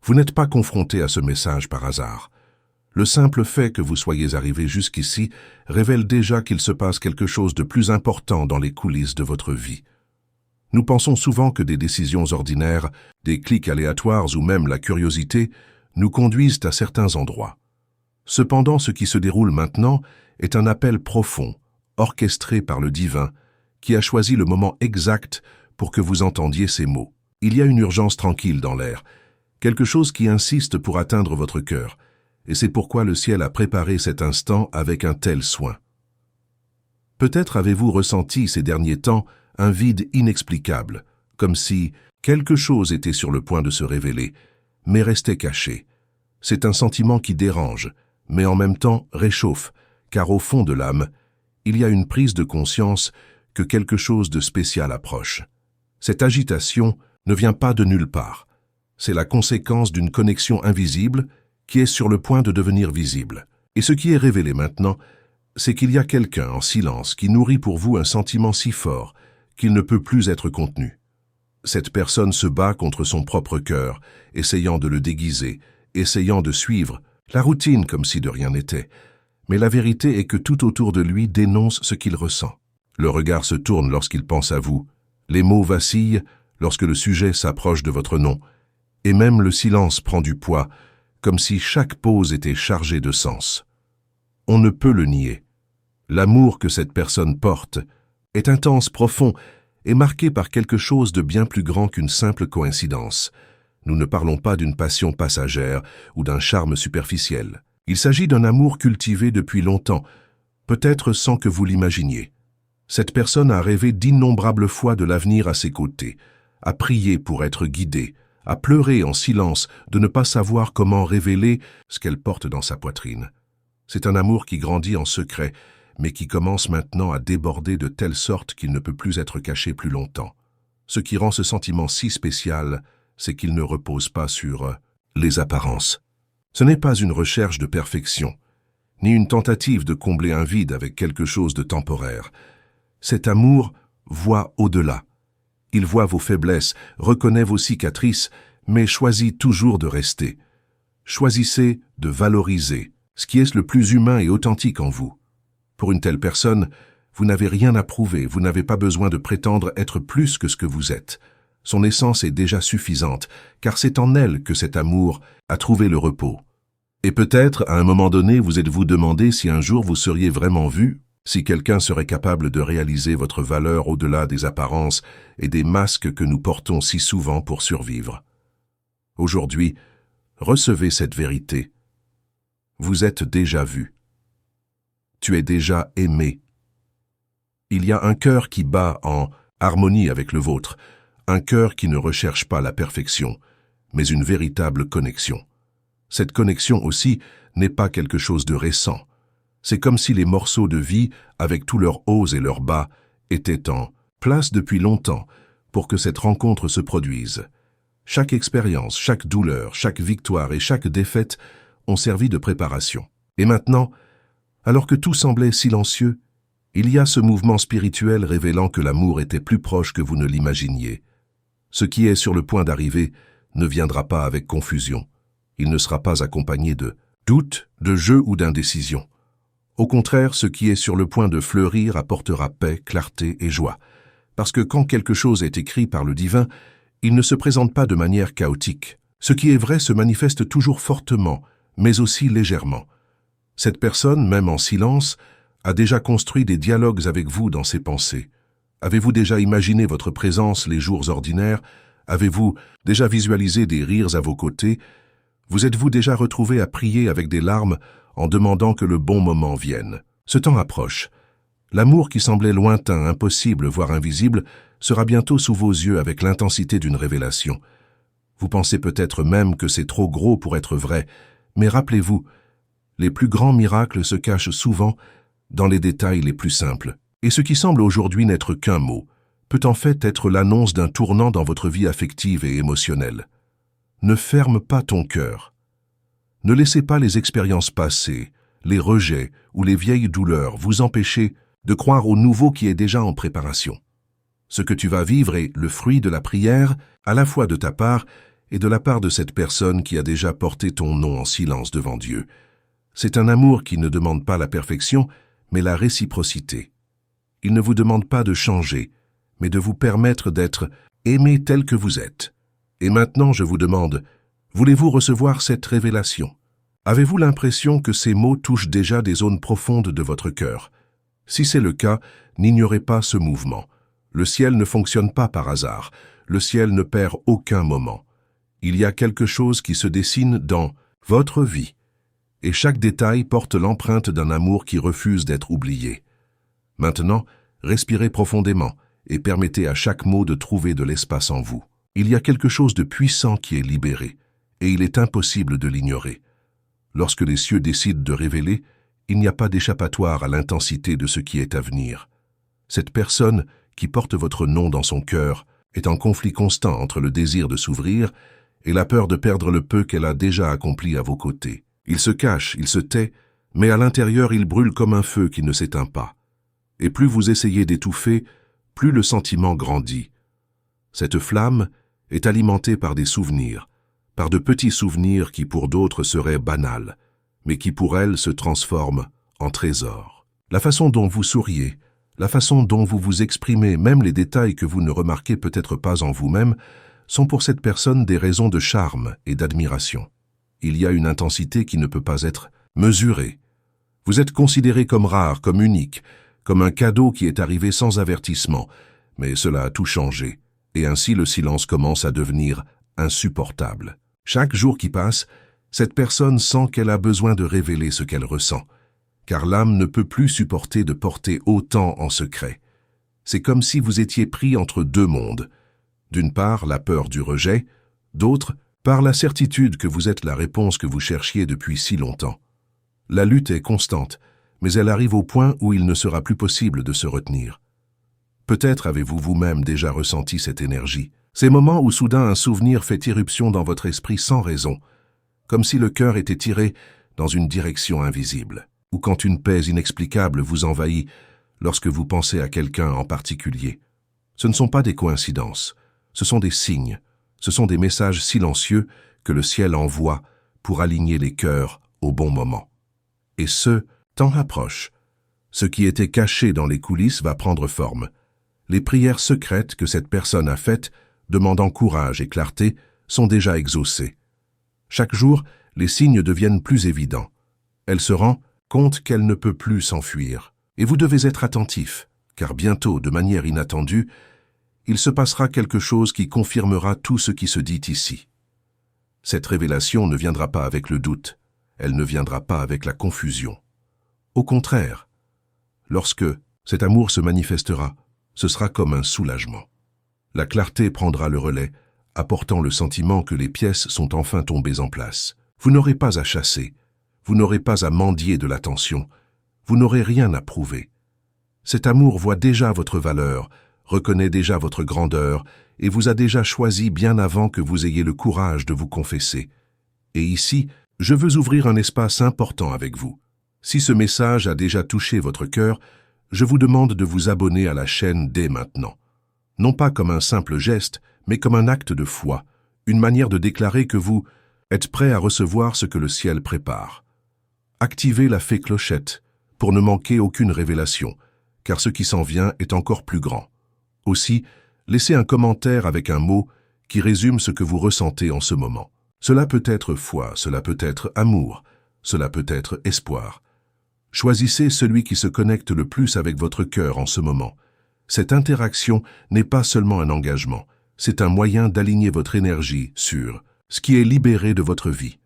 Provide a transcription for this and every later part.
Vous n'êtes pas confronté à ce message par hasard. Le simple fait que vous soyez arrivé jusqu'ici révèle déjà qu'il se passe quelque chose de plus important dans les coulisses de votre vie. Nous pensons souvent que des décisions ordinaires, des clics aléatoires ou même la curiosité nous conduisent à certains endroits. Cependant, ce qui se déroule maintenant est un appel profond, orchestré par le divin, qui a choisi le moment exact pour que vous entendiez ces mots. Il y a une urgence tranquille dans l'air, quelque chose qui insiste pour atteindre votre cœur, et c'est pourquoi le ciel a préparé cet instant avec un tel soin. Peut-être avez-vous ressenti ces derniers temps un vide inexplicable, comme si quelque chose était sur le point de se révéler, mais restait caché. C'est un sentiment qui dérange, mais en même temps réchauffe, car au fond de l'âme, il y a une prise de conscience que quelque chose de spécial approche. Cette agitation ne vient pas de nulle part. C'est la conséquence d'une connexion invisible qui est sur le point de devenir visible. Et ce qui est révélé maintenant, c'est qu'il y a quelqu'un en silence qui nourrit pour vous un sentiment si fort qu'il ne peut plus être contenu. Cette personne se bat contre son propre cœur, essayant de le déguiser, essayant de suivre la routine comme si de rien n'était. Mais la vérité est que tout autour de lui dénonce ce qu'il ressent. Le regard se tourne lorsqu'il pense à vous, les mots vacillent lorsque le sujet s'approche de votre nom, et même le silence prend du poids, comme si chaque pause était chargée de sens. On ne peut le nier. L'amour que cette personne porte est intense, profond et marqué par quelque chose de bien plus grand qu'une simple coïncidence. Nous ne parlons pas d'une passion passagère ou d'un charme superficiel. Il s'agit d'un amour cultivé depuis longtemps, peut-être sans que vous l'imaginiez. Cette personne a rêvé d'innombrables fois de l'avenir à ses côtés, a prié pour être guidée, a pleuré en silence de ne pas savoir comment révéler ce qu'elle porte dans sa poitrine. C'est un amour qui grandit en secret, mais qui commence maintenant à déborder de telle sorte qu'il ne peut plus être caché plus longtemps. Ce qui rend ce sentiment si spécial, c'est qu'il ne repose pas sur les apparences. Ce n'est pas une recherche de perfection, ni une tentative de combler un vide avec quelque chose de temporaire. Cet amour voit au-delà. Il voit vos faiblesses, reconnaît vos cicatrices, mais choisit toujours de rester. Choisissez de valoriser ce qui est le plus humain et authentique en vous. Pour une telle personne, vous n'avez rien à prouver, vous n'avez pas besoin de prétendre être plus que ce que vous êtes. Son essence est déjà suffisante, car c'est en elle que cet amour a trouvé le repos. Et peut-être, à un moment donné, vous êtes-vous demandé si un jour vous seriez vraiment vu, si quelqu'un serait capable de réaliser votre valeur au-delà des apparences et des masques que nous portons si souvent pour survivre. Aujourd'hui, recevez cette vérité. Vous êtes déjà vu. Tu es déjà aimé. Il y a un cœur qui bat en harmonie avec le vôtre, un cœur qui ne recherche pas la perfection, mais une véritable connexion. Cette connexion aussi n'est pas quelque chose de récent. C'est comme si les morceaux de vie, avec tous leurs hauts et leurs bas, étaient en place depuis longtemps pour que cette rencontre se produise. Chaque expérience, chaque douleur, chaque victoire et chaque défaite ont servi de préparation. Et maintenant, alors que tout semblait silencieux, il y a ce mouvement spirituel révélant que l'amour était plus proche que vous ne l'imaginiez. Ce qui est sur le point d'arriver ne viendra pas avec confusion. Il ne sera pas accompagné de doute, de jeu ou d'indécision. Au contraire, ce qui est sur le point de fleurir apportera paix, clarté et joie. Parce que quand quelque chose est écrit par le divin, il ne se présente pas de manière chaotique. Ce qui est vrai se manifeste toujours fortement, mais aussi légèrement. Cette personne, même en silence, a déjà construit des dialogues avec vous dans ses pensées. Avez-vous déjà imaginé votre présence les jours ordinaires? Avez-vous déjà visualisé des rires à vos côtés? Vous êtes-vous déjà retrouvé à prier avec des larmes en demandant que le bon moment vienne? Ce temps approche. L'amour qui semblait lointain, impossible, voire invisible, sera bientôt sous vos yeux avec l'intensité d'une révélation. Vous pensez peut-être même que c'est trop gros pour être vrai, mais rappelez-vous, les plus grands miracles se cachent souvent dans les détails les plus simples. Et ce qui semble aujourd'hui n'être qu'un mot, peut en fait être l'annonce d'un tournant dans votre vie affective et émotionnelle. Ne ferme pas ton cœur. Ne laissez pas les expériences passées, les rejets ou les vieilles douleurs vous empêcher de croire au nouveau qui est déjà en préparation. Ce que tu vas vivre est le fruit de la prière, à la fois de ta part et de la part de cette personne qui a déjà porté ton nom en silence devant Dieu. C'est un amour qui ne demande pas la perfection, mais la réciprocité. Il ne vous demande pas de changer, mais de vous permettre d'être aimé tel que vous êtes. Et maintenant, je vous demande, voulez-vous recevoir cette révélation? Avez-vous l'impression que ces mots touchent déjà des zones profondes de votre cœur? Si c'est le cas, n'ignorez pas ce mouvement. Le ciel ne fonctionne pas par hasard. Le ciel ne perd aucun moment. Il y a quelque chose qui se dessine dans votre vie. Et chaque détail porte l'empreinte d'un amour qui refuse d'être oublié. Maintenant, respirez profondément et permettez à chaque mot de trouver de l'espace en vous. Il y a quelque chose de puissant qui est libéré, et il est impossible de l'ignorer. Lorsque les cieux décident de révéler, il n'y a pas d'échappatoire à l'intensité de ce qui est à venir. Cette personne qui porte votre nom dans son cœur est en conflit constant entre le désir de s'ouvrir et la peur de perdre le peu qu'elle a déjà accompli à vos côtés. Il se cache, il se tait, mais à l'intérieur il brûle comme un feu qui ne s'éteint pas. Et plus vous essayez d'étouffer, plus le sentiment grandit. Cette flamme est alimentée par des souvenirs, par de petits souvenirs qui pour d'autres seraient banals, mais qui pour elle se transforment en trésors. La façon dont vous souriez, la façon dont vous vous exprimez, même les détails que vous ne remarquez peut-être pas en vous-même, sont pour cette personne des raisons de charme et d'admiration. Il y a une intensité qui ne peut pas être mesurée. Vous êtes considéré comme rare, comme unique, comme un cadeau qui est arrivé sans avertissement, mais cela a tout changé, et ainsi le silence commence à devenir insupportable. Chaque jour qui passe, cette personne sent qu'elle a besoin de révéler ce qu'elle ressent, car l'âme ne peut plus supporter de porter autant en secret. C'est comme si vous étiez pris entre deux mondes. D'une part, la peur du rejet, d'autre, par la certitude que vous êtes la réponse que vous cherchiez depuis si longtemps. La lutte est constante, mais elle arrive au point où il ne sera plus possible de se retenir. Peut-être avez-vous vous-même déjà ressenti cette énergie, ces moments où soudain un souvenir fait irruption dans votre esprit sans raison, comme si le cœur était tiré dans une direction invisible, ou quand une paix inexplicable vous envahit lorsque vous pensez à quelqu'un en particulier. Ce ne sont pas des coïncidences, ce sont des signes, ce sont des messages silencieux que le ciel envoie pour aligner les cœurs au bon moment. Et ce temps approche. Ce qui était caché dans les coulisses va prendre forme. Les prières secrètes que cette personne a faites, demandant courage et clarté, sont déjà exaucées. Chaque jour, les signes deviennent plus évidents. Elle se rend compte qu'elle ne peut plus s'enfuir. Et vous devez être attentif, car bientôt, de manière inattendue, il se passera quelque chose qui confirmera tout ce qui se dit ici. Cette révélation ne viendra pas avec le doute, elle ne viendra pas avec la confusion. Au contraire, lorsque cet amour se manifestera, ce sera comme un soulagement. La clarté prendra le relais, apportant le sentiment que les pièces sont enfin tombées en place. Vous n'aurez pas à chasser, vous n'aurez pas à mendier de l'attention, vous n'aurez rien à prouver. Cet amour voit déjà votre valeur, reconnaît déjà votre grandeur et vous a déjà choisi bien avant que vous ayez le courage de vous confesser. Et ici, je veux ouvrir un espace important avec vous. Si ce message a déjà touché votre cœur, je vous demande de vous abonner à la chaîne dès maintenant. Non pas comme un simple geste, mais comme un acte de foi, une manière de déclarer que vous êtes prêt à recevoir ce que le ciel prépare. Activez la fée clochette pour ne manquer aucune révélation, car ce qui s'en vient est encore plus grand. Aussi, laissez un commentaire avec un mot qui résume ce que vous ressentez en ce moment. Cela peut être foi, cela peut être amour, cela peut être espoir. Choisissez celui qui se connecte le plus avec votre cœur en ce moment. Cette interaction n'est pas seulement un engagement, c'est un moyen d'aligner votre énergie sur ce qui est libéré de votre vie.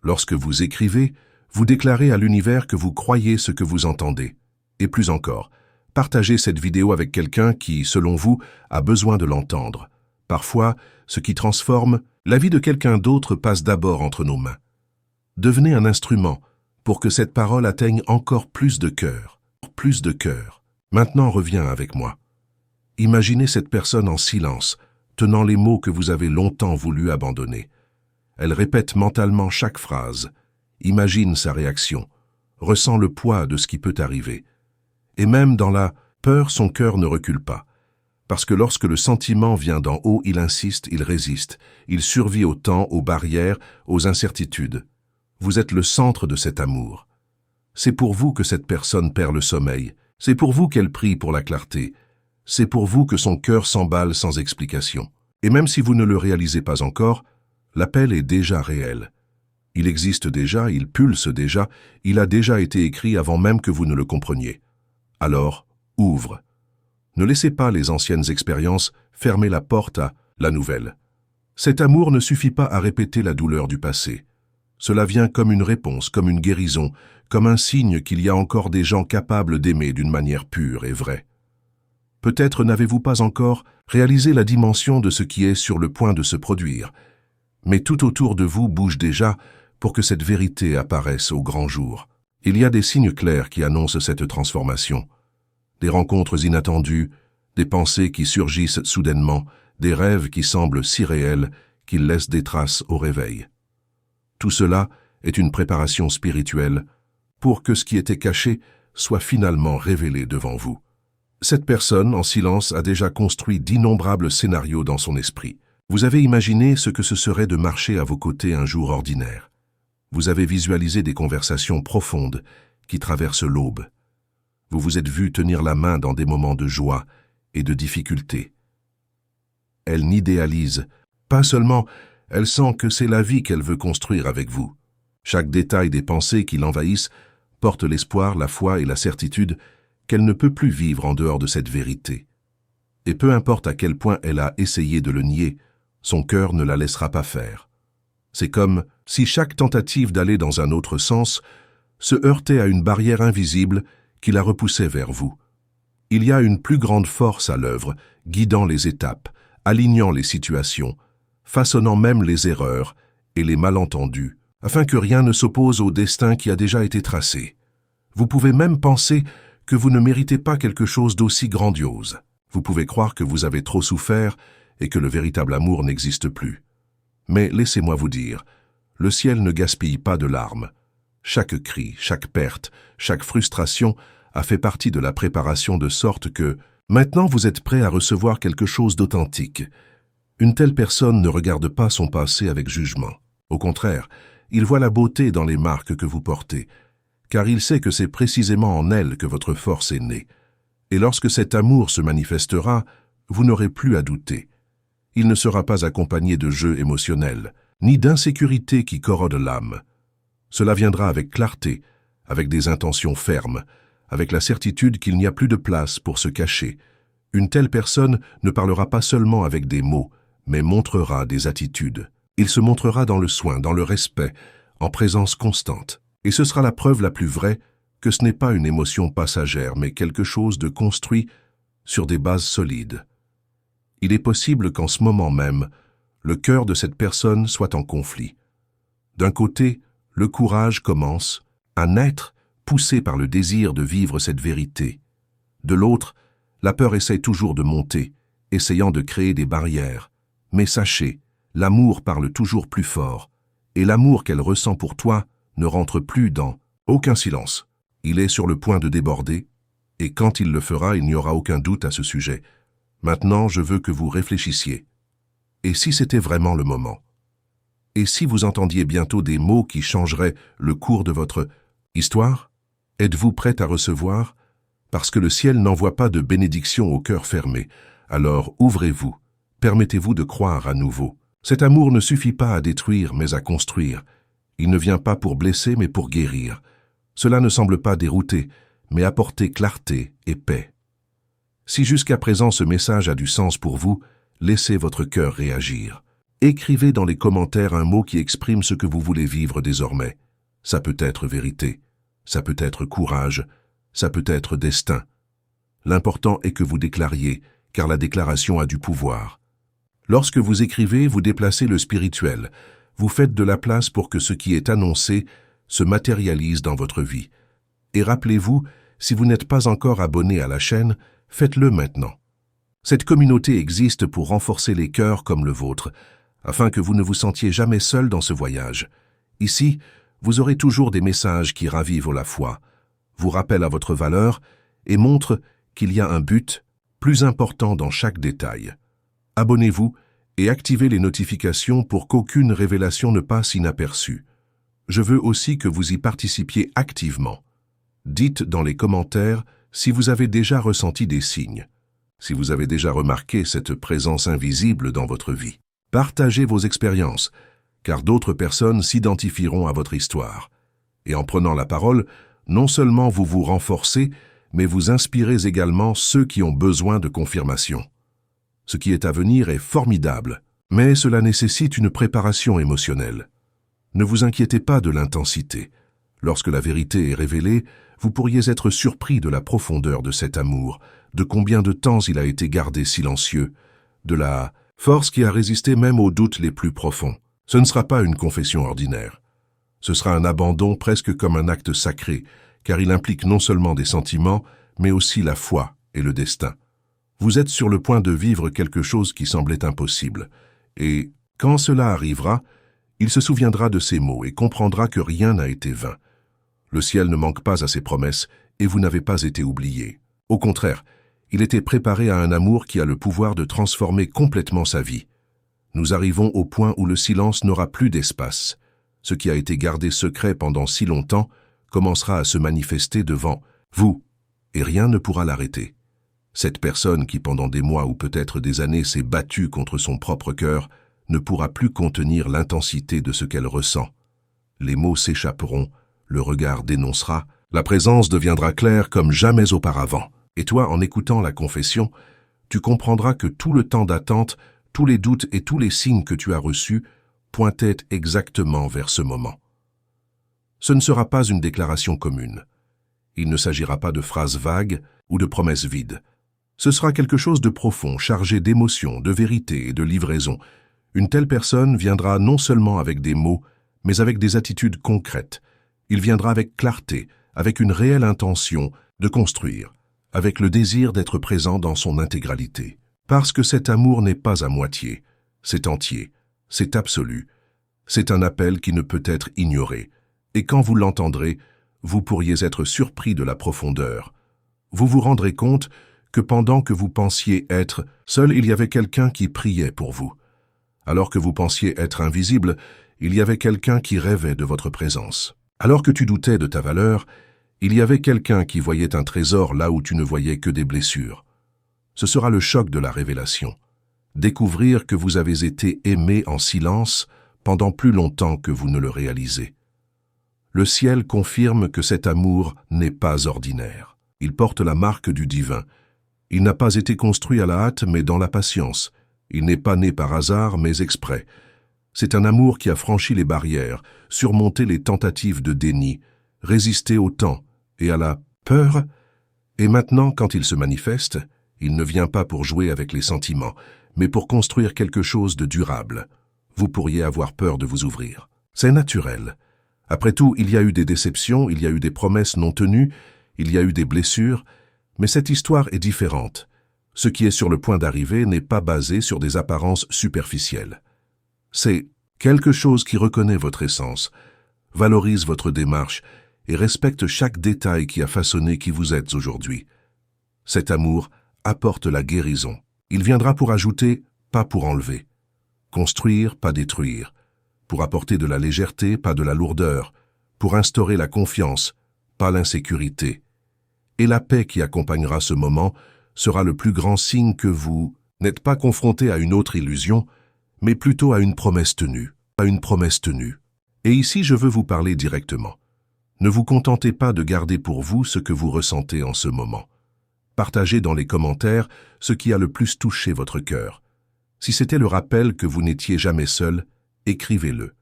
Lorsque vous écrivez, vous déclarez à l'univers que vous croyez ce que vous entendez. Et plus encore, partagez cette vidéo avec quelqu'un qui, selon vous, a besoin de l'entendre. Parfois, ce qui transforme, la vie de quelqu'un d'autre passe d'abord entre nos mains. Devenez un instrument pour que cette parole atteigne encore plus de cœur, plus de cœur. Maintenant, reviens avec moi. Imaginez cette personne en silence, tenant les mots que vous avez longtemps voulu abandonner. Elle répète mentalement chaque phrase, imagine sa réaction, ressent le poids de ce qui peut arriver. Et même dans la peur, son cœur ne recule pas. Parce que lorsque le sentiment vient d'en haut, il insiste, il résiste, il survit au temps, aux barrières, aux incertitudes. Vous êtes le centre de cet amour. C'est pour vous que cette personne perd le sommeil, c'est pour vous qu'elle prie pour la clarté, c'est pour vous que son cœur s'emballe sans explication. Et même si vous ne le réalisez pas encore, l'appel est déjà réel. Il existe déjà, il pulse déjà, il a déjà été écrit avant même que vous ne le compreniez. Alors, ouvre. Ne laissez pas les anciennes expériences fermer la porte à la nouvelle. Cet amour ne suffit pas à répéter la douleur du passé. Cela vient comme une réponse, comme une guérison, comme un signe qu'il y a encore des gens capables d'aimer d'une manière pure et vraie. Peut-être n'avez-vous pas encore réalisé la dimension de ce qui est sur le point de se produire, mais tout autour de vous bouge déjà pour que cette vérité apparaisse au grand jour. Il y a des signes clairs qui annoncent cette transformation. Des rencontres inattendues, des pensées qui surgissent soudainement, des rêves qui semblent si réels qu'ils laissent des traces au réveil. Tout cela est une préparation spirituelle pour que ce qui était caché soit finalement révélé devant vous. Cette personne, en silence, a déjà construit d'innombrables scénarios dans son esprit. Vous avez imaginé ce que ce serait de marcher à vos côtés un jour ordinaire. Vous avez visualisé des conversations profondes qui traversent l'aube. Vous vous êtes vu tenir la main dans des moments de joie et de difficulté. Elle n'idéalise, pas seulement, elle sent que c'est la vie qu'elle veut construire avec vous. Chaque détail des pensées qui l'envahissent porte l'espoir, la foi et la certitude qu'elle ne peut plus vivre en dehors de cette vérité. Et peu importe à quel point elle a essayé de le nier, son cœur ne la laissera pas faire. C'est comme si chaque tentative d'aller dans un autre sens se heurtait à une barrière invisible qui la repoussait vers vous. Il y a une plus grande force à l'œuvre, guidant les étapes, alignant les situations, façonnant même les erreurs et les malentendus, afin que rien ne s'oppose au destin qui a déjà été tracé. Vous pouvez même penser que vous ne méritez pas quelque chose d'aussi grandiose. Vous pouvez croire que vous avez trop souffert et que le véritable amour n'existe plus. Mais laissez-moi vous dire, le ciel ne gaspille pas de larmes. Chaque cri, chaque perte, chaque frustration a fait partie de la préparation de sorte que, maintenant vous êtes prêt à recevoir quelque chose d'authentique. Une telle personne ne regarde pas son passé avec jugement. Au contraire, il voit la beauté dans les marques que vous portez, car il sait que c'est précisément en elle que votre force est née. Et lorsque cet amour se manifestera, vous n'aurez plus à douter. Il ne sera pas accompagné de jeux émotionnels, ni d'insécurité qui corrodent l'âme. Cela viendra avec clarté, avec des intentions fermes, avec la certitude qu'il n'y a plus de place pour se cacher. Une telle personne ne parlera pas seulement avec des mots, mais montrera des attitudes. Il se montrera dans le soin, dans le respect, en présence constante. Et ce sera la preuve la plus vraie que ce n'est pas une émotion passagère, mais quelque chose de construit sur des bases solides. Il est possible qu'en ce moment même, le cœur de cette personne soit en conflit. D'un côté, le courage commence à naître, poussé par le désir de vivre cette vérité. De l'autre, la peur essaie toujours de monter, essayant de créer des barrières. Mais sachez, l'amour parle toujours plus fort, et l'amour qu'elle ressent pour toi ne rentre plus dans aucun silence. Il est sur le point de déborder, et quand il le fera, il n'y aura aucun doute à ce sujet. Maintenant, je veux que vous réfléchissiez. Et si c'était vraiment le moment? Et si vous entendiez bientôt des mots qui changeraient le cours de votre histoire? Êtes-vous prête à recevoir? Parce que le ciel n'envoie pas de bénédiction au cœur fermé. Alors ouvrez-vous, permettez-vous de croire à nouveau. Cet amour ne suffit pas à détruire, mais à construire. Il ne vient pas pour blesser, mais pour guérir. Cela ne semble pas dérouter, mais apporter clarté et paix. Si jusqu'à présent ce message a du sens pour vous, laissez votre cœur réagir. Écrivez dans les commentaires un mot qui exprime ce que vous voulez vivre désormais. Ça peut être vérité, ça peut être courage, ça peut être destin. L'important est que vous déclariez, car la déclaration a du pouvoir. Lorsque vous écrivez, vous déplacez le spirituel. Vous faites de la place pour que ce qui est annoncé se matérialise dans votre vie. Et rappelez-vous, si vous n'êtes pas encore abonné à la chaîne, faites-le maintenant. Cette communauté existe pour renforcer les cœurs comme le vôtre, afin que vous ne vous sentiez jamais seul dans ce voyage. Ici, vous aurez toujours des messages qui ravivent la foi, vous rappellent à votre valeur et montrent qu'il y a un but, plus important dans chaque détail. Abonnez-vous et activez les notifications pour qu'aucune révélation ne passe inaperçue. Je veux aussi que vous y participiez activement. Dites dans les commentaires si vous avez déjà ressenti des signes, si vous avez déjà remarqué cette présence invisible dans votre vie. Partagez vos expériences, car d'autres personnes s'identifieront à votre histoire. Et en prenant la parole, non seulement vous vous renforcez, mais vous inspirez également ceux qui ont besoin de confirmation. Ce qui est à venir est formidable, mais cela nécessite une préparation émotionnelle. Ne vous inquiétez pas de l'intensité. Lorsque la vérité est révélée, vous pourriez être surpris de la profondeur de cet amour, de combien de temps il a été gardé silencieux, de la force qui a résisté même aux doutes les plus profonds. Ce ne sera pas une confession ordinaire. Ce sera un abandon presque comme un acte sacré, car il implique non seulement des sentiments, mais aussi la foi et le destin. Vous êtes sur le point de vivre quelque chose qui semblait impossible, et quand cela arrivera, il se souviendra de ces mots et comprendra que rien n'a été vain. Le ciel ne manque pas à ses promesses et vous n'avez pas été oublié. Au contraire, il était préparé à un amour qui a le pouvoir de transformer complètement sa vie. Nous arrivons au point où le silence n'aura plus d'espace. Ce qui a été gardé secret pendant si longtemps commencera à se manifester devant vous, et rien ne pourra l'arrêter. Cette personne qui pendant des mois ou peut-être des années s'est battue contre son propre cœur ne pourra plus contenir l'intensité de ce qu'elle ressent. Les mots s'échapperont, le regard dénoncera, la présence deviendra claire comme jamais auparavant. Et toi, en écoutant la confession, tu comprendras que tout le temps d'attente, tous les doutes et tous les signes que tu as reçus pointaient exactement vers ce moment. Ce ne sera pas une déclaration commune. Il ne s'agira pas de phrases vagues ou de promesses vides. Ce sera quelque chose de profond, chargé d'émotions, de vérité et de livraison. Une telle personne viendra non seulement avec des mots, mais avec des attitudes concrètes. Il viendra avec clarté, avec une réelle intention de construire, avec le désir d'être présent dans son intégralité. Parce que cet amour n'est pas à moitié, c'est entier, c'est absolu. C'est un appel qui ne peut être ignoré. Et quand vous l'entendrez, vous pourriez être surpris de la profondeur. Vous vous rendrez compte que pendant que vous pensiez être seul, il y avait quelqu'un qui priait pour vous. Alors que vous pensiez être invisible, il y avait quelqu'un qui rêvait de votre présence. Alors que tu doutais de ta valeur, il y avait quelqu'un qui voyait un trésor là où tu ne voyais que des blessures. Ce sera le choc de la révélation. Découvrir que vous avez été aimé en silence pendant plus longtemps que vous ne le réalisez. Le ciel confirme que cet amour n'est pas ordinaire. Il porte la marque du divin. Il n'a pas été construit à la hâte, mais dans la patience. Il n'est pas né par hasard, mais exprès. C'est un amour qui a franchi les barrières, surmonté les tentatives de déni, résisté au temps et à la peur. Et maintenant, quand il se manifeste, il ne vient pas pour jouer avec les sentiments, mais pour construire quelque chose de durable. Vous pourriez avoir peur de vous ouvrir. C'est naturel. Après tout, il y a eu des déceptions, il y a eu des promesses non tenues, il y a eu des blessures, mais cette histoire est différente. Ce qui est sur le point d'arriver n'est pas basé sur des apparences superficielles. C'est quelque chose qui reconnaît votre essence, valorise votre démarche et respecte chaque détail qui a façonné qui vous êtes aujourd'hui. Cet amour apporte la guérison. Il viendra pour ajouter, pas pour enlever. Construire, pas détruire. Pour apporter de la légèreté, pas de la lourdeur. Pour instaurer la confiance, pas l'insécurité. Et la paix qui accompagnera ce moment sera le plus grand signe que vous n'êtes pas confronté à une autre illusion, mais plutôt à une promesse tenue, Et ici, je veux vous parler directement. Ne vous contentez pas de garder pour vous ce que vous ressentez en ce moment. Partagez dans les commentaires ce qui a le plus touché votre cœur. Si c'était le rappel que vous n'étiez jamais seul, écrivez-le.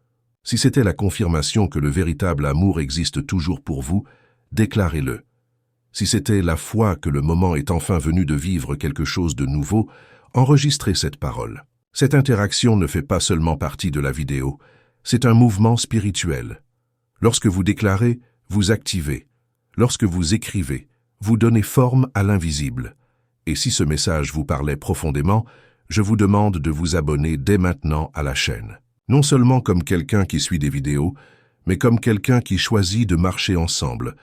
Si c'était la confirmation que le véritable amour existe toujours pour vous, déclarez-le. Si c'était la foi que le moment est enfin venu de vivre quelque chose de nouveau, enregistrez cette parole. Cette interaction ne fait pas seulement partie de la vidéo, c'est un mouvement spirituel. Lorsque vous déclarez, vous activez. Lorsque vous écrivez, vous donnez forme à l'invisible. Et si ce message vous parlait profondément, je vous demande de vous abonner dès maintenant à la chaîne. Non seulement comme quelqu'un qui suit des vidéos, mais comme quelqu'un qui choisit de marcher ensemble,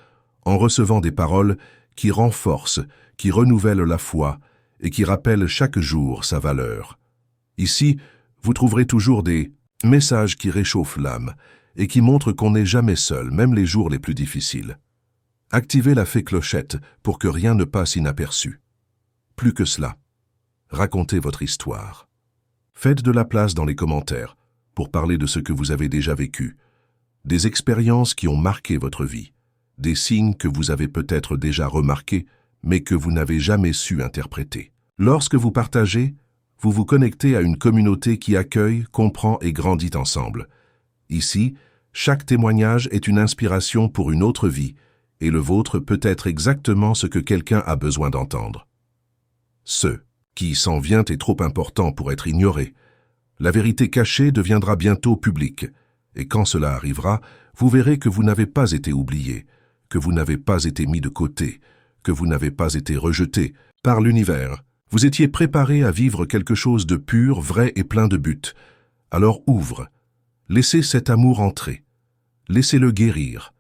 en recevant des paroles qui renforcent, qui renouvellent la foi et qui rappelle chaque jour sa valeur. Ici, vous trouverez toujours des messages qui réchauffent l'âme et qui montrent qu'on n'est jamais seul, même les jours les plus difficiles. Activez la fée clochette pour que rien ne passe inaperçu. Plus que cela, racontez votre histoire. Faites de la place dans les commentaires pour parler de ce que vous avez déjà vécu, des expériences qui ont marqué votre vie, des signes que vous avez peut-être déjà remarqués, mais que vous n'avez jamais su interpréter. Lorsque vous partagez, vous vous connectez à une communauté qui accueille, comprend et grandit ensemble. Ici, chaque témoignage est une inspiration pour une autre vie, et le vôtre peut être exactement ce que quelqu'un a besoin d'entendre. Ce qui s'en vient est trop important pour être ignoré. La vérité cachée deviendra bientôt publique, et quand cela arrivera, vous verrez que vous n'avez pas été oublié, que vous n'avez pas été mis de côté, que vous n'avez pas été rejeté par l'univers. Vous étiez préparé à vivre quelque chose de pur, vrai et plein de buts. Alors ouvre. Laissez cet amour entrer. Laissez-le guérir.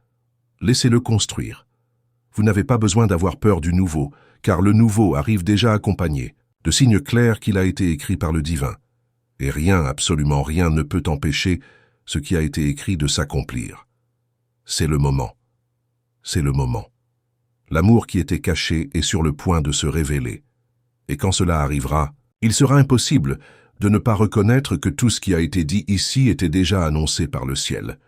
Laissez-le construire. Vous n'avez pas besoin d'avoir peur du nouveau, car le nouveau arrive déjà accompagné de signes clairs qu'il a été écrit par le divin. Et rien, absolument rien, ne peut empêcher ce qui a été écrit de s'accomplir. C'est le moment. C'est le moment. L'amour qui était caché est sur le point de se révéler. Et quand cela arrivera, il sera impossible de ne pas reconnaître que tout ce qui a été dit ici était déjà annoncé par le ciel.